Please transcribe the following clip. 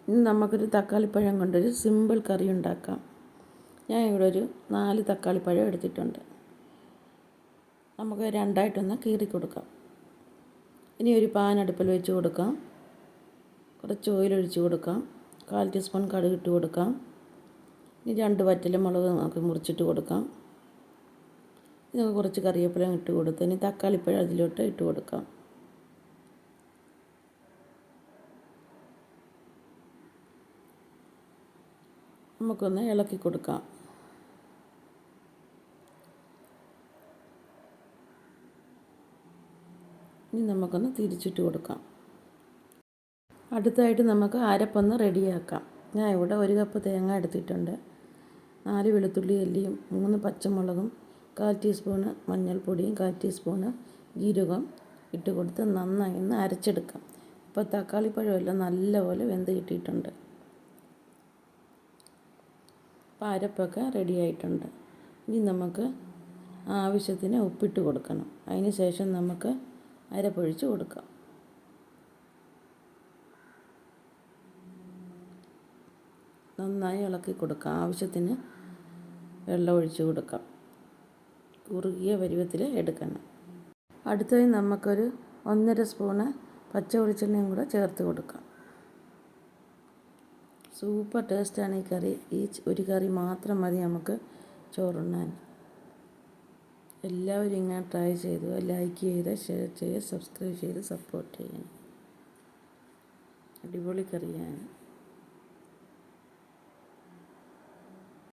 ഇനി നമുക്കൊരു തക്കാളിപ്പഴം കൊണ്ടൊരു സിമ്പിൾ കറി ഉണ്ടാക്കാം. ഞാൻ ഇവിടെ ഒരു 4 തക്കാളിപ്പഴം എടുത്തിട്ടുണ്ട്. നമുക്ക് രണ്ടായിട്ടൊന്ന് കീറി കൊടുക്കാം. ഇനി ഒരു പാൻ അടുപ്പിൽ വെച്ച് കൊടുക്കാം. കുറച്ച് ഓയിൽ ഒഴിച്ച് കൊടുക്കാം. 1/4 ടീസ്പൂൺ കടുക് ഇട്ട് കൊടുക്കാം. ഇനി 2 വറ്റൽമുളക് നമുക്ക് മുറിച്ചിട്ട് കൊടുക്കാം. ഇനി കുറച്ച് കറിവേപ്പില ഇട്ട് കൊടുത്ത് ഇനി തക്കാളിപ്പഴം അതിലോട്ട് ഇട്ട് കൊടുക്കാം. നമുക്കൊന്ന് ഇളക്കി കൊടുക്കാം. ഇനി നമുക്കൊന്ന് തിരിച്ചിട്ട് കൊടുക്കാം. അടുത്തായിട്ട് നമുക്ക് അരപ്പൊന്ന് റെഡിയാക്കാം. ഞാൻ ഇവിടെ 1 കപ്പ് തേങ്ങ എടുത്തിട്ടുണ്ട്. 4 വെളുത്തുള്ളി അല്ലിയും 3 പച്ചമുളകും 1/4 ടീസ്പൂണ് മഞ്ഞൾപ്പൊടിയും 1/4 ടീസ്പൂണ് ജീരകം ഇട്ട് കൊടുത്ത് നന്നായി ഒന്ന് അരച്ചെടുക്കാം. ഇപ്പോൾ തക്കാളിപ്പഴമെല്ലാം നല്ലപോലെ വെന്ത് കിട്ടിയിട്ടുണ്ട്. അപ്പോൾ അരപ്പൊക്കെ റെഡി ആയിട്ടുണ്ട്. ഇനി നമുക്ക് ആവശ്യത്തിന് ഉപ്പിട്ട് കൊടുക്കണം. അതിന് ശേഷം നമുക്ക് അരപ്പൊഴിച്ച് കൊടുക്കാം. നന്നായി ഇളക്കി കൊടുക്കാം. ആവശ്യത്തിന് വെള്ളം ഒഴിച്ച് കൊടുക്കാം. കുറുകിയ പരുവത്തിൽ എടുക്കണം. അടുത്തത് നമുക്കൊരു 1.5 സ്പൂണ് പച്ച വെളിച്ചെണ്ണയും കൂടെ ചേർത്ത് കൊടുക്കാം. സൂപ്പർ ടേസ്റ്റാണ് ഈ കറി. ഈ ഒരു കറി മാത്രം മതി നമുക്ക് ചോറുണ്ണാൻ. എല്ലാവരും ഇങ്ങനെ ട്രൈ ചെയ്തു. ലൈക്ക് ചെയ്ത്, ഷെയർ ചെയ്ത്, സബ്സ്ക്രൈബ് ചെയ്ത് സപ്പോർട്ട് ചെയ്യണം. അടിപൊളി കറിയാണ്.